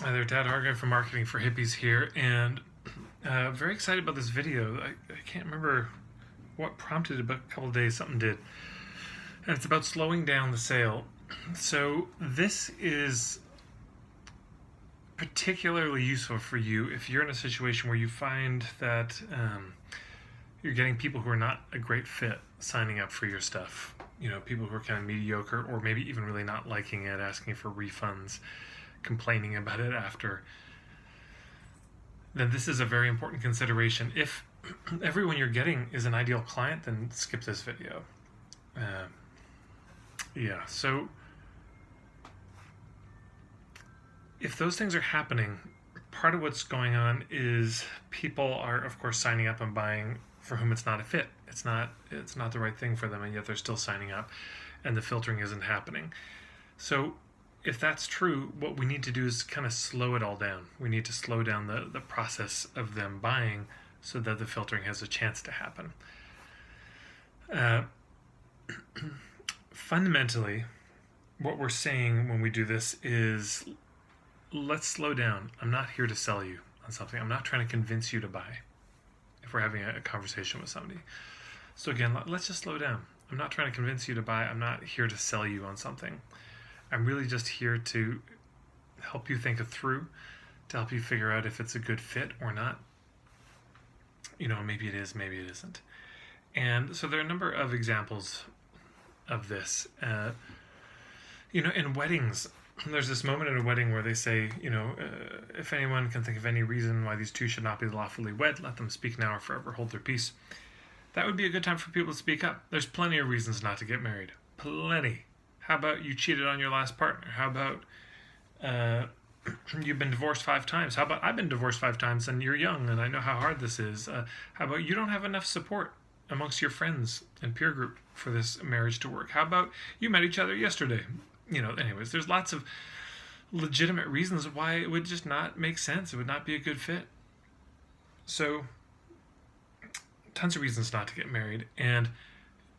Hi there, Dad Harguy from Marketing for Hippies here, and very excited about this video. I can't remember what prompted it, but a couple of days something did. And it's about slowing down the sale. So this is particularly useful for you if you're in a situation where you find that you're getting people who are not a great fit signing up for your stuff. You know, people who are kind of mediocre or maybe even really not liking it, asking for refunds, complaining about it after. Then this is a very important consideration. If everyone you're getting is an ideal client, then skip this video. So if those things are happening, part of what's going on is people are, of course, signing up and buying for whom it's not a fit. It's not the right thing for them, and yet they're still signing up, and the filtering isn't happening. So if that's true, what we need to do is kind of slow it all down. We need to slow down the process of them buying so that the filtering has a chance to happen. Fundamentally, what we're saying when we do this is, let's slow down. I'm not here to sell you on something. I'm not trying to convince you to buy if we're having a conversation with somebody. So again, let's just slow down. I'm not trying to convince you to buy. I'm not here to sell you on something. I'm really just here to help you think it through, to help you figure out if it's a good fit or not. You know, maybe it is, maybe it isn't. And so there are a number of examples of this. In weddings, there's this moment in a wedding where they say, if anyone can think of any reason why these two should not be lawfully wed, let them speak now or forever hold their peace. That would be a good time for people to speak up. There's plenty of reasons not to get married. Plenty. How about you cheated on your last partner? How about you've been divorced 5 times? How about I've been divorced 5 times and you're young and I know how hard this is? How about you don't have enough support amongst your friends and peer group for this marriage to work? How about you met each other yesterday? Anyways, there's lots of legitimate reasons why it would just not make sense. It would not be a good fit. So, tons of reasons not to get married. And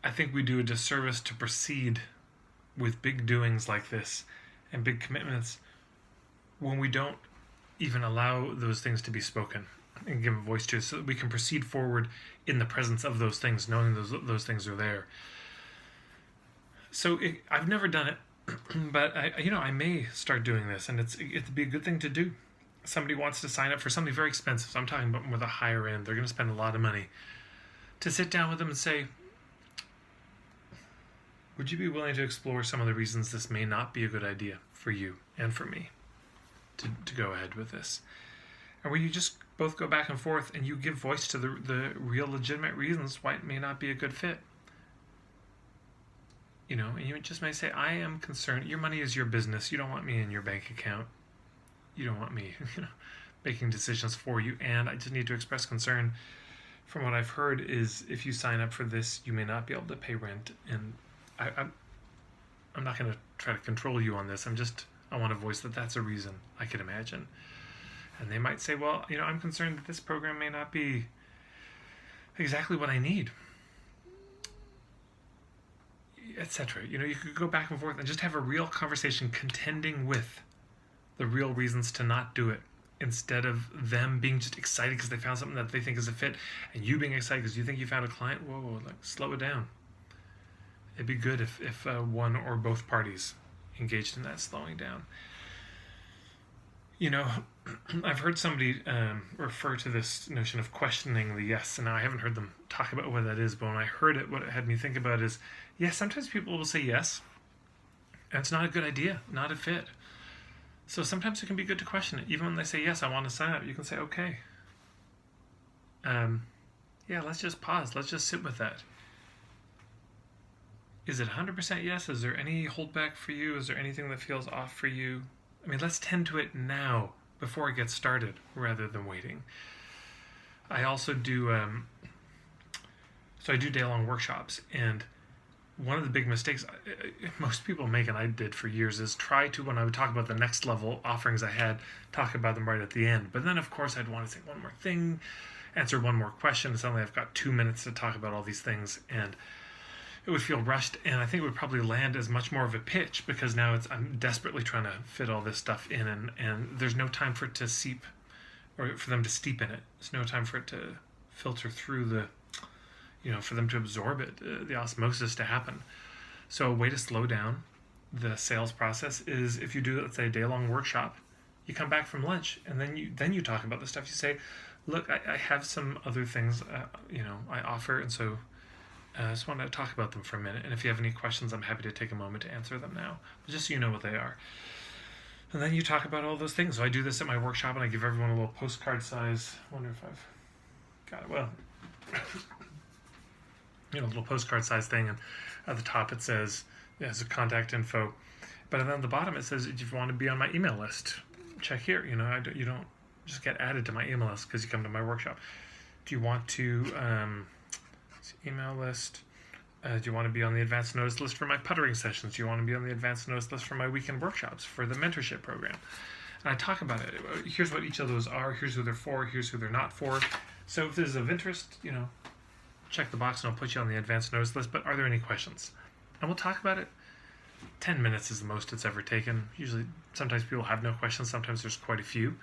I think we do a disservice to proceed with big doings like this and big commitments when we don't even allow those things to be spoken and give a voice to, so that we can proceed forward in the presence of those things, knowing those things are there. So I've never done it, but I may start doing this, and it'd be a good thing to do. Somebody wants to sign up for something very expensive, so I'm talking about with a higher end, they're going to spend a lot of money, to sit down with them and say, would you be willing to explore some of the reasons this may not be a good idea for you and for me to go ahead with this? And where you just both go back and forth and you give voice to the real legitimate reasons why it may not be a good fit. And you just may say, I am concerned. Your money is your business. You don't want me in your bank account. You don't want me making decisions for you. And I just need to express concern. From what I've heard is, if you sign up for this, you may not be able to pay rent. And I'm not going to try to control you on this. I want to voice that that's a reason I could imagine. And they might say, well, I'm concerned that this program may not be exactly what I need, etc. You could go back and forth and just have a real conversation contending with the real reasons to not do it, instead of them being just excited because they found something that they think is a fit, and you being excited because you think you found a client. Whoa, slow it down. It'd be good if one or both parties engaged in that slowing down. I've heard somebody refer to this notion of questioning the yes, and now I haven't heard them talk about what that is, but when I heard it, what it had me think about is, yes, sometimes people will say yes, and it's not a good idea, not a fit. So sometimes it can be good to question it. Even when they say, yes, I want to sign up, you can say, okay. Let's just pause. Let's just sit with that. Is it 100% yes? Is there any holdback for you? Is there anything that feels off for you? Let's tend to it now before it gets started rather than waiting. I also do, I do day-long workshops, and one of the big mistakes most people make, and I did for years, is try to, when I would talk about the next level offerings I had, talk about them right at the end. But then, of course, I'd want to say one more thing, answer one more question, and suddenly I've got 2 minutes to talk about all these things, and it would feel rushed, and I think it would probably land as much more of a pitch, because now I'm desperately trying to fit all this stuff in, and there's no time for it to seep, or for them to steep in it. There's no time for it to filter through for them to absorb it, the osmosis to happen. So a way to slow down the sales process is if you do, let's say, a day-long workshop, you come back from lunch, and then you talk about the stuff. You say, look, I have some other things, I offer, and so I just wanted to talk about them for a minute. And if you have any questions, I'm happy to take a moment to answer them now, but just so you know what they are. And then you talk about all those things. So I do this at my workshop, and I give everyone a little postcard size. I wonder if I've got it well. A little postcard size thing, and at the top it says, it's a contact info, but then at the bottom it says, if you want to be on my email list, check here. You don't just get added to my email list because you come to my workshop. Do you want to email list? Do you want to be on the advanced notice list for my puttering sessions? Do you want to be on the advanced notice list for my weekend workshops, for the mentorship program? And I talk about it. Here's what each of those are. Here's who they're for. Here's who they're not for. So if this is of interest, check the box and I'll put you on the advanced notice list. But are there any questions? And we'll talk about it. 10 minutes is the most it's ever taken. Usually, sometimes people have no questions. Sometimes there's quite a few.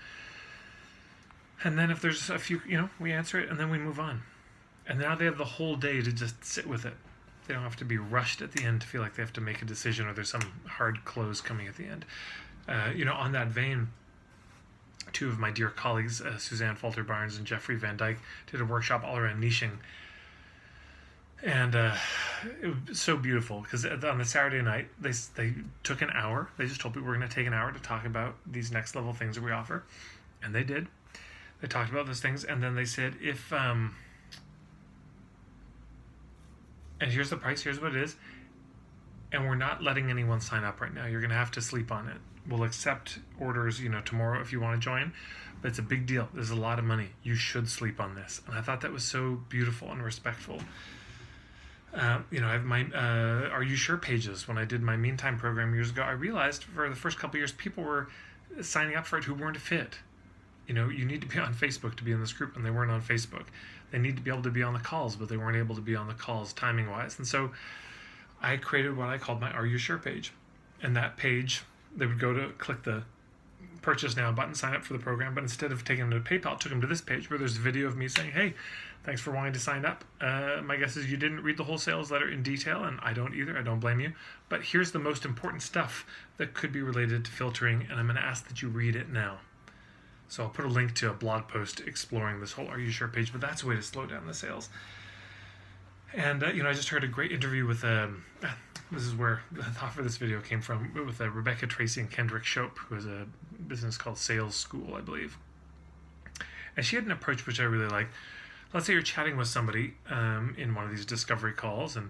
And then if there's a few, we answer it and then we move on. And now they have the whole day to just sit with it. They don't have to be rushed at the end to feel like they have to make a decision or there's some hard close coming at the end. On that vein, two of my dear colleagues, Suzanne Falter Barnes and Jeffrey Van Dyke, did a workshop all around niching. And it was so beautiful because on the Saturday night, they took an hour. They just told people we're going to take an hour to talk about these next level things that we offer. And they did. They talked about those things. And then they said, and here's the price, here's what it is. And we're not letting anyone sign up right now. You're going to have to sleep on it. We'll accept orders, tomorrow if you want to join. But it's a big deal. There's a lot of money. You should sleep on this. And I thought that was so beautiful and respectful. I have my Are You Sure pages. When I did my Meantime program years ago, I realized for the first couple of years, people were signing up for it who weren't fit. You need to be on Facebook to be in this group, and they weren't on Facebook. They need to be able to be on the calls, but they weren't able to be on the calls timing-wise. And so I created what I called my Are You Sure page. And that page, they would go to click the Purchase Now button, sign up for the program, but instead of taking them to PayPal, it took them to this page where there's a video of me saying, hey, thanks for wanting to sign up. My guess is you didn't read the whole sales letter in detail, and I don't either. I don't blame you. But here's the most important stuff that could be related to filtering, and I'm going to ask that you read it now. So I'll put a link to a blog post exploring this whole Are You Sure page, but that's a way to slow down the sales. And, I just heard a great interview with, this is where the thought for this video came from, with Rebecca Tracy and Kendrick Shoppe, who has a business called Sales School, I believe. And she had an approach which I really like. Let's say you're chatting with somebody in one of these discovery calls, and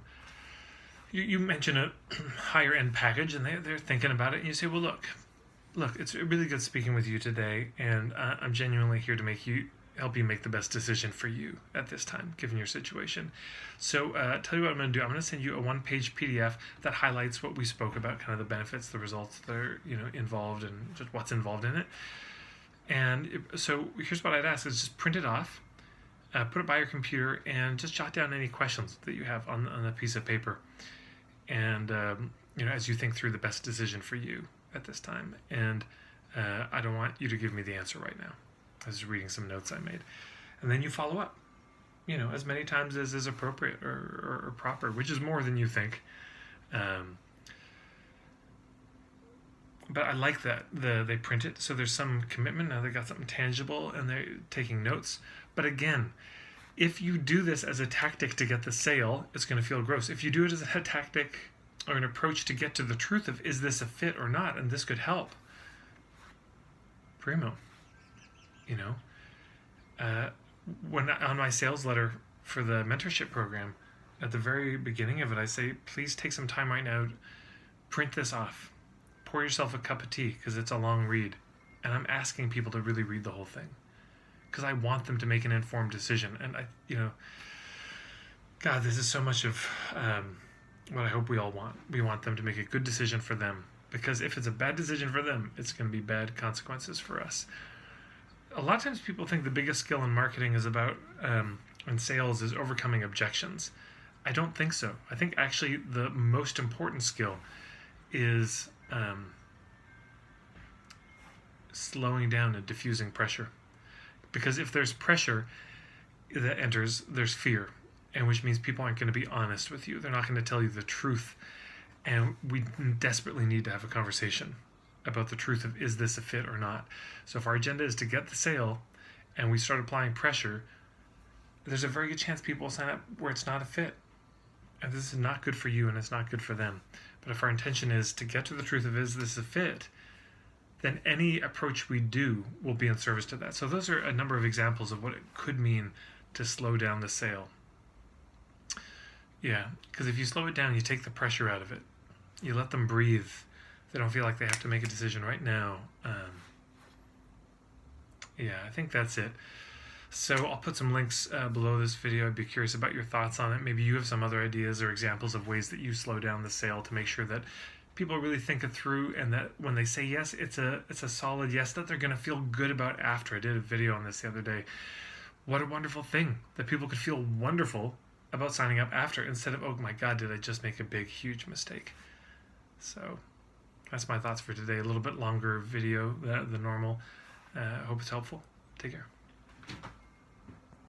you mention a higher end package, and they're thinking about it, and you say, well, look, it's really good speaking with you today, and I'm genuinely here to help you make the best decision for you at this time, given your situation. So tell you what I'm going to do. I'm going to send you a one-page PDF that highlights what we spoke about, kind of the benefits, the results that are involved, and just what's involved in it. And so here's what I'd ask is just print it off, put it by your computer, and just jot down any questions that you have on a piece of paper. And as you think through the best decision for you at this time. And I don't want you to give me the answer right now. I was reading some notes I made. And then you follow up, as many times as is appropriate or proper, which is more than you think. But I like that they print it, so there's some commitment. Now they got something tangible, and they're taking notes. But again, if you do this as a tactic to get the sale, it's going to feel gross. If you do it as a tactic or an approach to get to the truth of, is this a fit or not, and this could help, primo. When on my sales letter for the mentorship program, at the very beginning of it, I say, please take some time right now, print this off, pour yourself a cup of tea, because it's a long read. And I'm asking people to really read the whole thing, because I want them to make an informed decision. And God, this is so much of what I hope we all want. We want them to make a good decision for them, because if it's a bad decision for them, it's going to be bad consequences for us. A lot of times people think the biggest skill in marketing is about, in sales, is overcoming objections. I don't think so. I think actually the most important skill is slowing down and diffusing pressure. Because if there's pressure that enters, there's fear, and which means people aren't going to be honest with you. They're not going to tell you the truth. And we desperately need to have a conversation about the truth of, is this a fit or not? So if our agenda is to get the sale and we start applying pressure, there's a very good chance people will sign up where it's not a fit. And this is not good for you and it's not good for them. But if our intention is to get to the truth of, is this a fit, then any approach we do will be in service to that. So those are a number of examples of what it could mean to slow down the sale. Yeah, because if you slow it down, you take the pressure out of it. You let them breathe. They don't feel like they have to make a decision right now. Yeah, I think that's it. So I'll put some links below this video. I'd be curious about your thoughts on it. Maybe you have some other ideas or examples of ways that you slow down the sale to make sure that people really think it through, and that when they say yes, it's a solid yes that they're going to feel good about after. I did a video on this the other day. What a wonderful thing that people could feel wonderful about signing up after, instead of, oh my God, did I just make a big, huge mistake? So that's my thoughts for today. A little bit longer video than normal. I hope it's helpful. Take care.